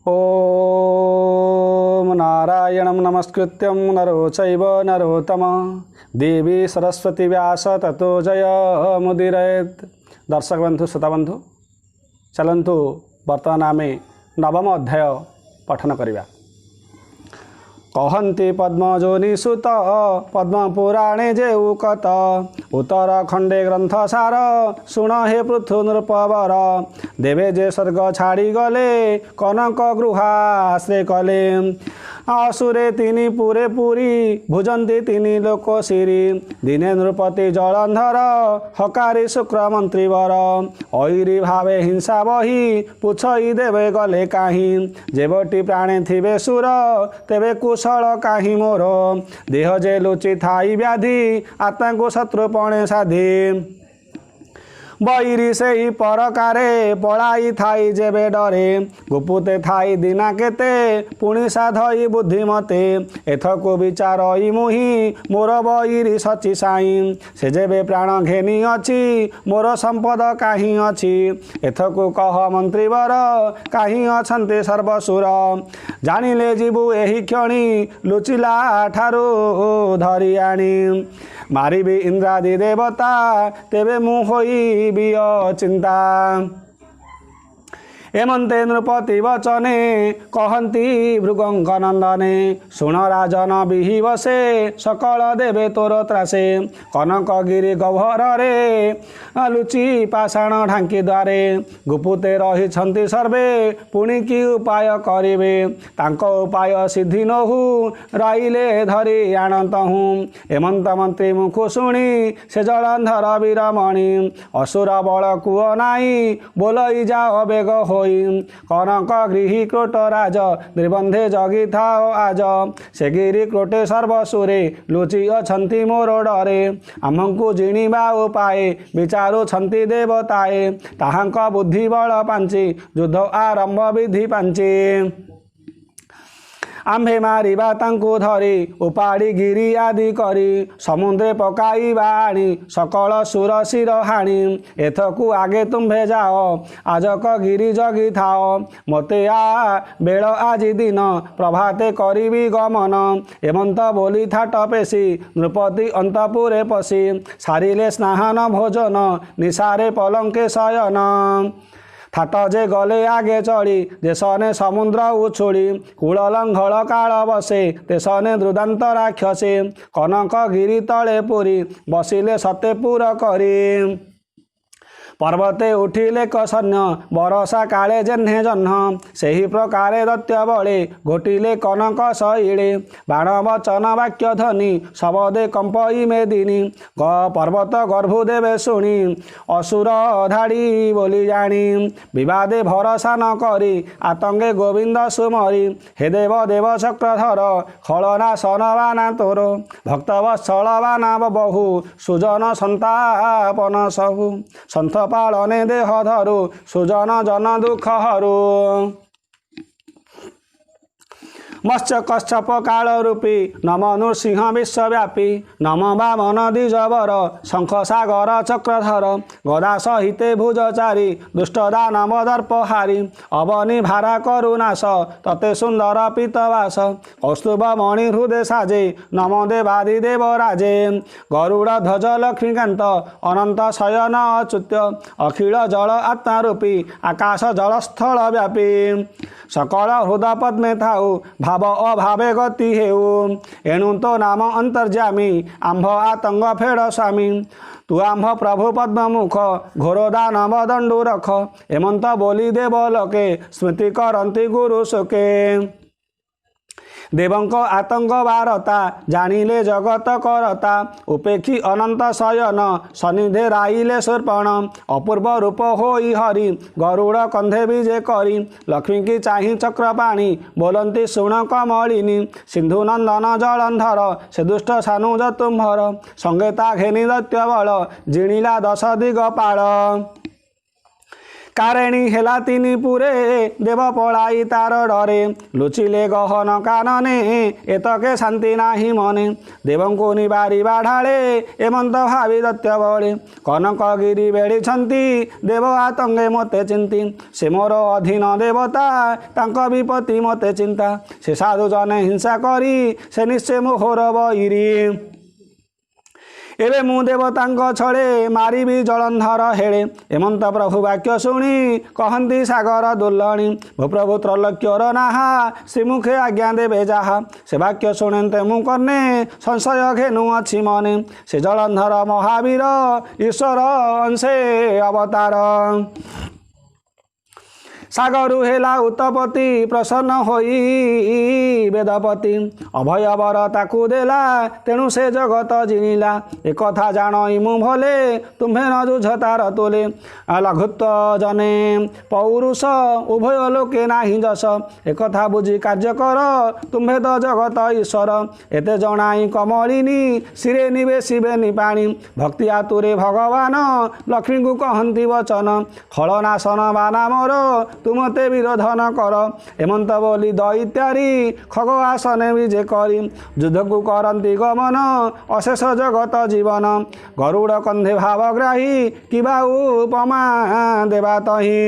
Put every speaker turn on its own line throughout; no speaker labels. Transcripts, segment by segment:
ओम नारायणं नमस्कृत्यं नरो चैव नरोत्तमः देवी सरस्वती व्यास ततो जय मुदीरयेत्। दर्शक बंधु श्रोता बंधु चलतु बर्तमान आम नवम अध्याय पठन करिबा। कहन्ति पद्मजोनि सुत पद्मपुराणे जेउ कत उत्तरखंडे ग्रंथ सार शुण हे पृथु नृपवर देवे जे स्वर्ग छाड़ी गले कनक गृहाश्रय कले असुरे तिनी पुरे पुरी भुजंती तिनी लोक सिरी दिने नृपति जलंधर हकारी शुक्र मंत्रीवर ऐरी भावे हिंसा बही पुछई देवे गले काहीं जेबटी प्राणे थिबे सुर तेबे कुशल काहीं मोर देह जे लुचि थाई व्याधि आत्मा को शत्रुपणे साधी बैरी से ही परकारे पलाई थाई जेबे डरे गुपुते थाई दिना केते पुणी साधई बुद्धिमते एथको विचार मुही मोर बैरी सची साई से जेबे प्राण घेनी अछि मोर संपद काहीं अछि एथको कह मंत्रीवर काहीं अछन्ते सर्वसुर जानिले जीवु एही क्षणी लुचिला ठारू धरि आनी मारिबी इंद्रादि देवता तेबे मु होई चिंता एमंते नृपति वचने कहन्ति भृगंकनंदने शुण राजन विहिवसे सकल देवे तोर त्रासे कनकगिरी गह्वर रे लुचि पाषाण ढांकी द्वारे गुपुते रही सर्वे पुणी कि उपाय करिवे तांको उपाय सिद्धि नहु रईले धरी आणतहु हेमंत मंत्री मुखु शुणी से जलंधर वीरमणि असुर बल कुओ नाई बोलई जाओ बेग हो कनक गृही क्रोट राज निर्बंधे जगी थाओ आज से गिरी क्रोटे सर्वसुरे लुचि अछंती मोर डरे आमको जिणिबा उपाय विचारु छंती देवताए ताहांक बुद्धि बल पांची युद्ध आरंभ विधि पांची आम्भे मारिबा तांको धरी उपाड़ी गिरी आदि करी समुद्रे पकाइबा आनी सकल सुर शिर हाणी एथकु आगे तुम्भे जाओ आजक गिरी जगी थाओ मते आ बेल आजि दिन प्रभाते करिबी गमन एमंत बोली थाट पेशी नृपति अंतपुरे पशी सारिले स्नान भोजन निशारे पलंके शयन थाट जे गले आगे चढ़ी देशने समुद्र उछुड़ी कूल लंघल काल बसे तेसने द्रुदांत राक्षसे कनक गिरी तले पुरी बसिले सतेपुर करी पर्वते उठिले कसन्य बरसा काले जेह्ने जह्न सेही प्रकारे दत्य बले घोटिले कनक शैले बाण वचन वाक्य ध्वनि शबदे कंपई मेदिनी पर्वत गर्भु देवे शुणी असुर धाड़ी बोली जानी विवादे भरसा न करी आतंगे गोविंद सुमरी हे देव देव चक्रधर खलना सनवाना तोर भक्तवत्सलवाना बहु सुजन संतापन सहु संत पालने देह धरु सुजन जन दुख हरू मत्स्य कश्यप काल रूपी नम नृसिंह विश्वव्यापी नम वामन द्विजवर शंख सागर चक्रधर गदा सहिते भुजचारी दुष्ट दानव दर्पहारी अवनि भारा करुनाश तते सुंदर पीतवास कौस्तुभ मणि हृदय साजे नम देवादि देव राजे गरुड़ ध्वज लक्ष्मीकांत अनंत शयन अच्युत्य अखिल जल आत्मा रूपी आकाश जलस्थल व्यापी सकल हृदय पद्मे थाऊ भाव अभावे गति हेउ एणु तो नाम अंतर्जामी आंभ आतंग फेड़ स्वामी तू आंभ प्रभु पद्ममुख घोर दानव दंडु रख हेमंत बोली देव लोके स्मृति करंती गुरु शोके देवंक आतंक वारता जानिले जगत करता उपेक्षी अनंत शयन सनिधे राइले शूर्पण अपूर्व रूप होई हरि गरुड़ कंधे विजे करी लक्ष्मी की चाही चक्रपाणी बोलंती शुण कमलिनी सिंधु नंदन जलंधर से दुष्ट सानुज तुम्भर संगेता घेनी दैत्य बल जिणिला 10 दिगपाल कारेणी हेला तीनी पुरे देव पलाई तार डरे लुचिले गहन कानने एतके शांति नाही मने देवंको निबारी बाढ़ाले एमंत भावी दत्य बळे कनकगिरी बेड़ी देव आतंगे मते चिंती से मोर अधीन देवता तांक विपत्ति मते चिंता से साधु जने हिंसा करी से निश्चय मोहर बईरी एबे मु देवतांक छड़े मारिबी जलंधर हेड़े एमंत प्रभु वाक्य शुणी कहती सागर दुर्लणी भूप्रभु त्रैलोक्यर नाहा श्रीमुखे आज्ञा देवे जाहा से वाक्य शुणते मु कने संशय घेनु अछि मने से जलंधर महावीर ईश्वर अंशे अवतार सागरु हेला उत्तपति प्रसन्न होई वेदपति अभय वर ताकू देला तेणु से जगत जिनिला एक कथा जाणई मु भले तुम्हें न जुझतार तोले लघुत्व जने पौरुष उभय लोके नाही जस एक कथा बुझी कार्य कर तुम्हें तो जगत ईश्वर एते जनाई कमलिनी सिरे निवेशिबे निपाणी भक्ति आतुरे भगवान लक्ष्मी को कहती वचन खलनाशन बाना मोर तुमते विरोधन कर हेमंत बोली दैत्यारी खग आसने विजे करी युद्ध को करती गमन अशेष जगत जीवन गरुड़ कंधे भावग्राही किबा उपमा देवा तही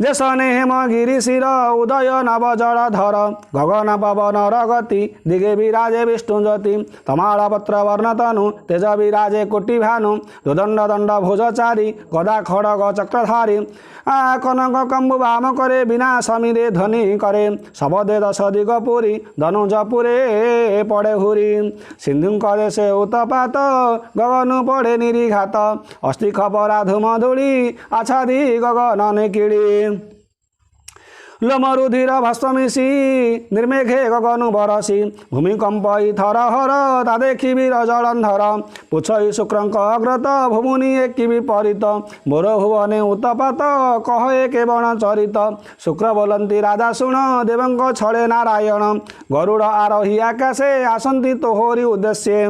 जसने हेमगिरी शिर उदय नव जलधर गगन पवन रगति दिगे विराजे विष्णुज्योति तमाल पत्र वर्ण तनु तेज विराजे कोटि भानु दुदंड दंड भुजचारी गदा खड़ग चक्रधारी कनक कम्बु वाम करे बिना समीरे ध्वनि करे सबदे दश दिग पुरी धनुज पुरे पड़े हुरी सिंधु देशे उत्पात गगन पड़े निरीघात अस्थि खपरा धूम धूली आछादी गगन निकिड़ी लोमरुधिर भस्मिशी निर्मेघे गगनु बरसी भूमिकंपई थरहर ता देखी वीर जलंधर पुछई शुक्रंक अग्रत भूमुनि एक विपरीत मोर भुवने उत्तपात कहे केवण चरित शुक्र बोलती राजा शुण देवंक छड़े नारायण गरुड़ आरोही आकाशे आसंती तोहरी उद्देश्य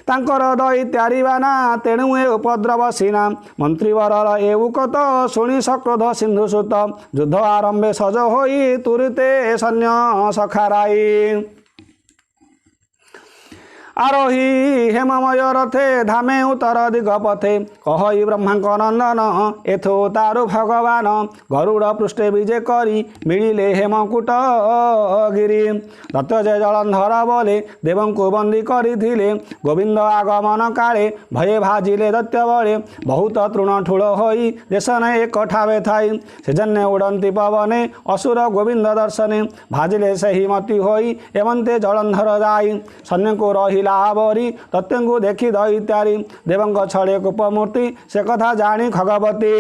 तांकर दैत्यारी बाना तेणु ए उपद्रव सीना मंत्रीवरर ए उकत शुणी सक्रोध सिंधुसुत युद्ध आरंभे सज होई तुरते सैन्य सखाराई आरोही हेममय रथे धामे उत्तर दिग पथे कहई ब्रह्मांक नंदन एथो तारु भगवान गरुड़ पृष्ठे विजे करी मिलिले हेमकूट गिरी दत्तजय जलंधर बोले देवंकु बंदी करिथिले गोविंद आगमन काले भये भाजिले दैत्य बळे बहुत तृण ठूल होई देशन एक ठावे थाई सेजन्य उड़ंती पवने असुर गोविंद दर्शने भाजिले सही मति होई एमंते जलंधर जाई सैन्य को रही आवरी तत्व देखी दैत्यारी देवंक छड़े कूपमूर्ति से कथा जानी खगवती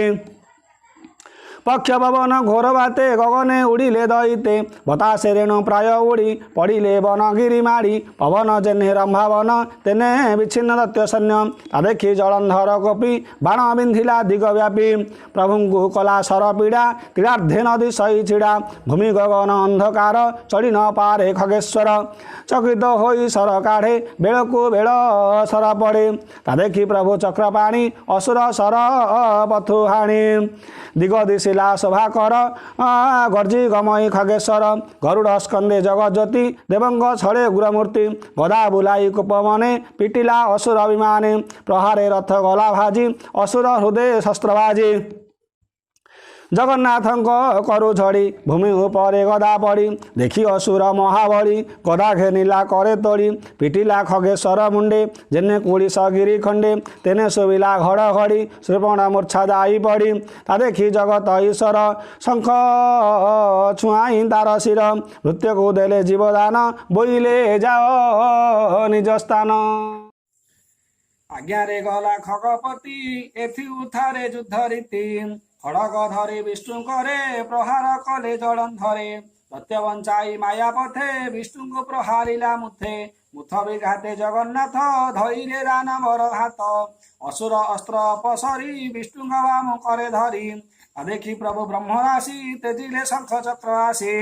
पक्ष पवन घोर बाते गगने उड़िले दैते बतासे रेणु प्राय उड़ी पड़िले बनगिरी माड़ी पवन जेने रंभावन तेने विच्छिन्न दत्य सैन्य ता देखी जलंधर गोपी बाण बिंधिला दिगव्यापी प्रभुଙ୍କୁ कला सर पीड़ा क्रीड़ार्धे नदी सही छिड़ा भूमि गगन अंधकार चढ़ी न पारे खगेश्वर चकित होई सर काढ़े बेलकु बेल सर पड़े ता देखी प्रभु चक्रपाणी असुर सर पथु हाणी दिग दिशिला शोभा कर गर्जी गमई खगेश्वर गरुड़ स्कंदे जगज्योति देवंग छड़े गुरमूर्ति गदा बुलाई कूपमने पिटिला असुर अभिमाने प्रहारे रथ गला भाजी असुर हृदय शस्त्रबाजी जगन्नाथंक करु झड़ी भूमि उपरे गदा पड़ी देखी असुर महाबली गदा घेनिला करे तोड़ी पिटिला खगेश्वर मुंडे जेने कुड़ीस गिरी खंडे तेने शोभिला घड़ घड़ी श्रीपण मूर्छा जाई पड़ी ता देखी जगत ईश्वर शंख छुआई तार शिर नृत्य को देले जीवदान बोइले जाओ निज स्थान आज्ञा रे गला खगपति एथि उथारे युद्ध रीति खड़ग धरे विष्णु करे प्रहार कले जलंधरे सत्य बंचाई माया पथे विष्णु को प्रहारिला मुथे मुथ विघाते जगन्नाथ धैले दानवर हाथ असुर अस्त्र अपसरी विष्णु वाम करे धरी देखी प्रभु ब्रह्म राशि तेजिले शंख चक्र आसी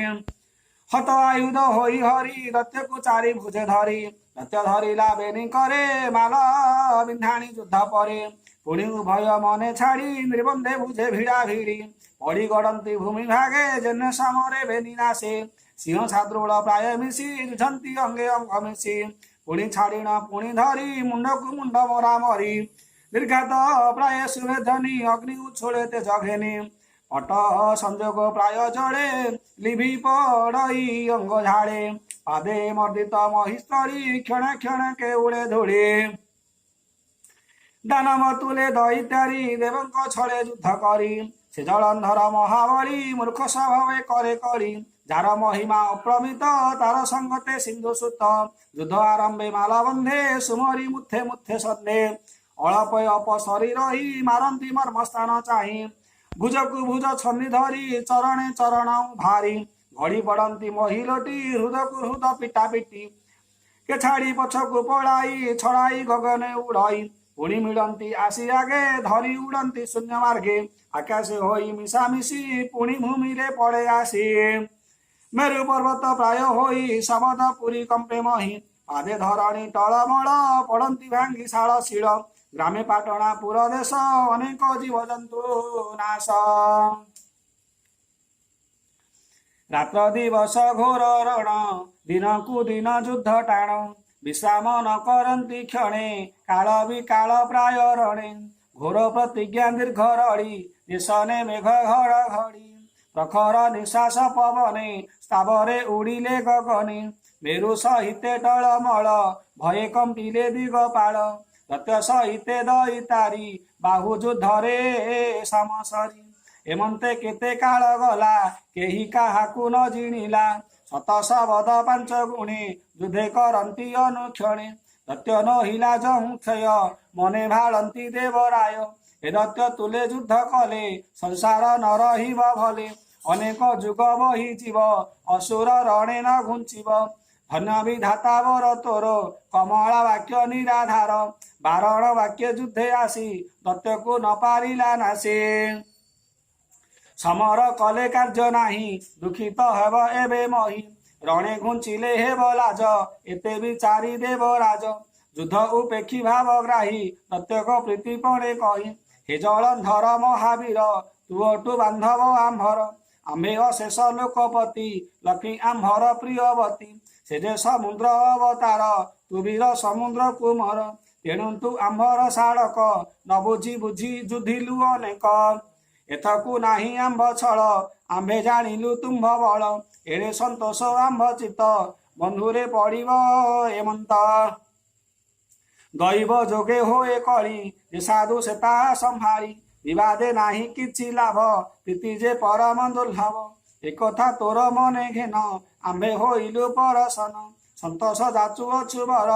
हत आयुध होई हरि दत्य को चारि भुजे धरी दत्य धरिला बेनी करे माल बिंधाणी युद्ध परे पुणी उभय मने छाड़ी निर्बंधे बुझे भिड़ा भिड़ी पड़ी गड़ती भूमि भागे जेने समरे बेनिनाशे सिंह साद्रुल प्राय मिशी जुझंती अंगे अंग मिशी पुणी छाड़ीण पुणी धरी मुंड को मुंड मरा मरी दीर्घात प्राय सुवेधनी अग्नि उछोले तेज घेनी पट संजोग प्राय जड़े लिभि पड़ई अंग झाड़े पादे मर्दित महिस्तरी क्षण क्षण के उड़े धूड़े दानव तुले दैत्यारी देवंक छड़े युद्ध करी से जलंधर महाबली मूर्ख स्वभावे करे करी जार महिमा अप्रमित तार संगते सिंधु सुत युद्ध आरंभे मालबंधे सुमरी मुथे मुथे सन्धे अलप अपसरी रही मारंती मर्मस्थान चाही भुजकु भुज छन्नी धरी चरणे चरण भारी घड़ी पड़ती महिलोटी हृदकु हृद पिटा पिटी के छाड़ी पछकु पड़ाई छड़ाई गगने उड़ाई पुणी मिलती आसी आगे धरी उड़ती शून्य मार्गे आकाश होई मिशामिशी पुणी भूमि रे पड़े आसी मेरु पर्वत प्राय होई शबद पुरी कंपे मही पादे धरणी टलमल पड़ती भांगी शाल शिल ग्रामे पाटणा पुर देश अनेक जीवजंतु नाश रात्र दिवस घोर रण दिन कु दिन युद्ध टाण विश्राम न करती क्षणे काल विकाल प्राय रणे घोर प्रतिज्ञा दीर्घ रड़ी देशने मेघ घड़घड़ी प्रखर निश्वास पवने स्थावरे उड़िले गगने मेरु सहिते टलमल भये कंपिले दिगपाल दत्य सहिते दैतारी बाहु युद्धरे समसरी एमंते केते काल गला केही काहाकु न जिणिला शत शबद पांच गुणे युद्धे करती अनुक्षणे दत्य नहिला जहु क्षय मने भालती देवराय ए दत्य तुले युद्ध कले संसार न रहिब भले अनेक जुग बही जीव असुर रणे न घुंचिब धन्य विधाता वर तोर कमला वाक्य निराधार बारण वाक्य युद्धे आसी दत्य को न पारिला नासे समर कले कार्य नाही दुखित हेब एबे मही रणे घुंचिले हेब लाज एते विचारी देवराज युद्ध उपेक्षी भावग्राही प्रत्येक प्रीतिपणे कही हे जलंधर महावीर तुअटु बांधव आम्भर आम्भे अशेष लोकपति लक्ष्मी आम्भर प्रियवती से जे समुद्र अवतार तु वीर समुद्र कुमर तेणु तु आम्भर साड़क न बुझी बुझी जुधिलु अनेक एथकु नाही आम्भ छल आम्भे जानिलु तुम्भ बल एड़े संतोष आम्भ चित्त बंधुरे पड़िब एमंत दैव जोगे होए कली जे साधु सेता संभारी विवादे नाही किछि लाभ प्रीति जे परम दुर्लभ एकथा तोर मने घेन आम्भे होइलु परसन संतोष जाचु अछुबर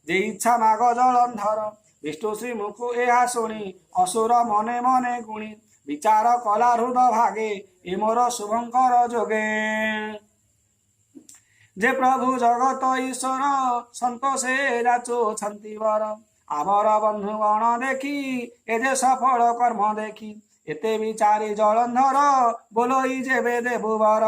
जे इच्छा माग जलंधर विष्णु श्री मुखु एहा शुणी असुर मने मने गुणी विचार कला हृद भागे ए मोर शुभंकर जोगे जे प्रभु जगत ईश्वर संतोषे जाचु छंती वर आवर बंधुगण देखी ए जे सफल कर्म देखी एते विचारी जलंधर बोलोई जेबे देवुवर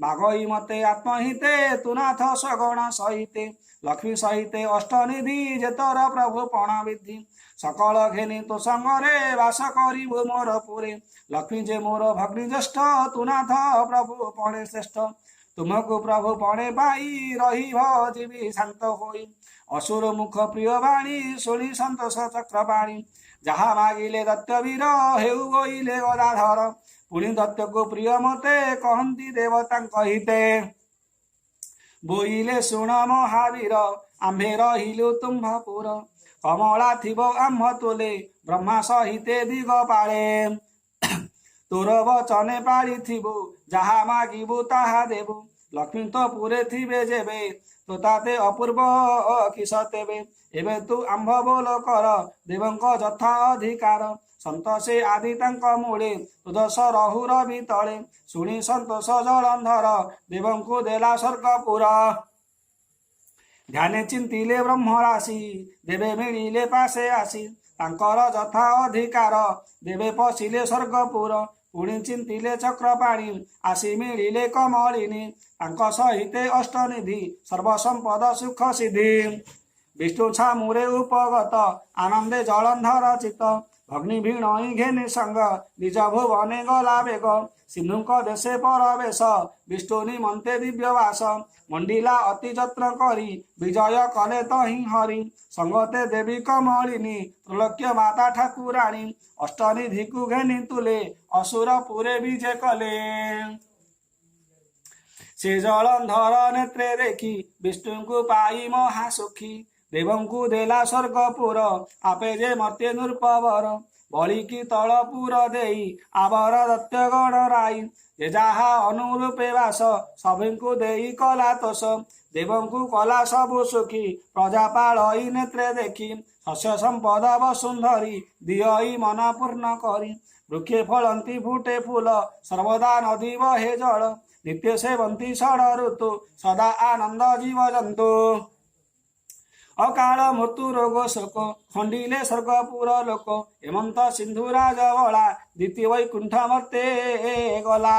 मागई मते आत्महिते तुनाथ सगण सहिते लक्ष्मी सहिते अष्टनिधि जे तोर प्रभु पण विधि सकल घेनी तो संगरे वास करिबु मोर पुरे लक्ष्मी जे मोर भग्नि ज्येष्ठ तुनाथ प्रभु पणे श्रेष्ठ तुमको प्रभु पणे पाई रही जीवी शांत होई असुर मुख प्रिय बाणी शुणी संतोष चक्रपाणी जहा मागिले दत्त वीर हेउ गइले गदाधर पुणी दत्त को प्रिय मते कहंती देवता कहिते बोइले शुण महावीर आम्भे रहिलु तुम्भपुर कमला थिब आम्भ तुले ब्रह्मा सहिते दिगपाळे तोर वचने पाड़ी थिबु जहा मागिबु ताहा देबु लक्ष्मी तो पुरे थिबे जेबे तो ताते अपूर्व किस तेबे एबे तू आम्भ बोल कर देवंक यथा अधिकार संतोषे आदि तांक मूले तुदस रहुर भितळे शुणी संतोष जलंधर देवंकु देला स्वर्गपुर ध्याने चिंतिले ब्रह्म राशि देवे मिलिले पासे आसी तांकर यथा अधिकार देवे पशिले स्वर्गपुर पुणी चिंतिले चक्रपाणी आसी मिलिले कमलिनी तांक सहिते अष्टनिधि सर्वसंपद सुख सिद्धि विष्णु छामुरे उपगत आनंदे जलंधर चित्त भग्नि भिणई घेनि संग निज भुवने गला बेग सिन्धुक देशे परवेश विष्णु निमन्ते दिव्यवास मंडिला अति जत्र करी विजय कले तहि हरि संगते देवी कमलिनी त्रैलोक्य माता ठाकुराणी अष्टनिधिकु घेनि तुले असुर पुरे विजय कले से जलंधर नेत्रे देखी विष्णु को पाई महासुखी देवंकु देला स्वर्गपुर आपे जे मर्त्य नृपवर बलिकी तलपुर देई आवर दत्य गण राई जे जहा अनुरूपे वास सबको देई कला तोष देवंकु कला सबु सुखी प्रजापालई नेत्रे देखी शस्य संपद वसुंधरी दियई मन पूर्ण करी वृक्षे फलंती फुटे फूल सर्वदा नदी बहे जल नित्य सेवंती षड ऋतु सदा आनंद जीव जंतु अकाल मृत्यु रोग शोक खंडिले स्वर्गपुर लोक हेमंत सिंधु राजवला द्वितीय वैकुंठ मर्ते गला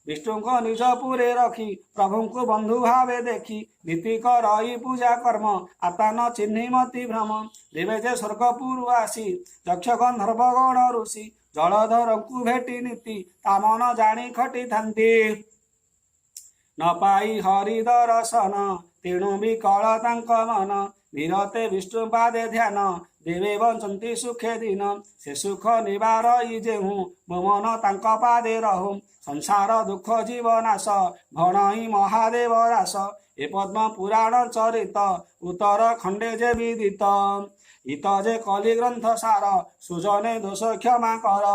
विष्णु को निज पुरे रखी प्रभु को बंधु भावे देखी नीति करई पूजा कर्म आता न चिन्हि मति भ्रम देवे जे स्वर्गपुर आसी यक्ष गंधर्व गण ऋषि जलधर को भेटी नीति ता मन जानी खटी थांती न पाई हरि दर्शन तेणु विकल तांक मन निरते विष्णु पादे ध्यान देवे बंचंती सुखे दिन से सुख निवारई जेहू मो मन तांक पादे रहू संसार दुख जीवनाश भणई महादेव दास ए पद्म पुराण चरित उत्तर खंडे जे विदित इत जे कलि ग्रंथ सार सुजने दोष क्षमा कर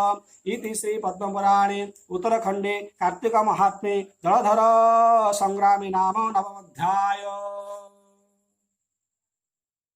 इति श्री पद्म पुराणे उत्तरखंडे कार्तिक महात्म्ये जलधर संग्रामी नाम नवम अध्याय।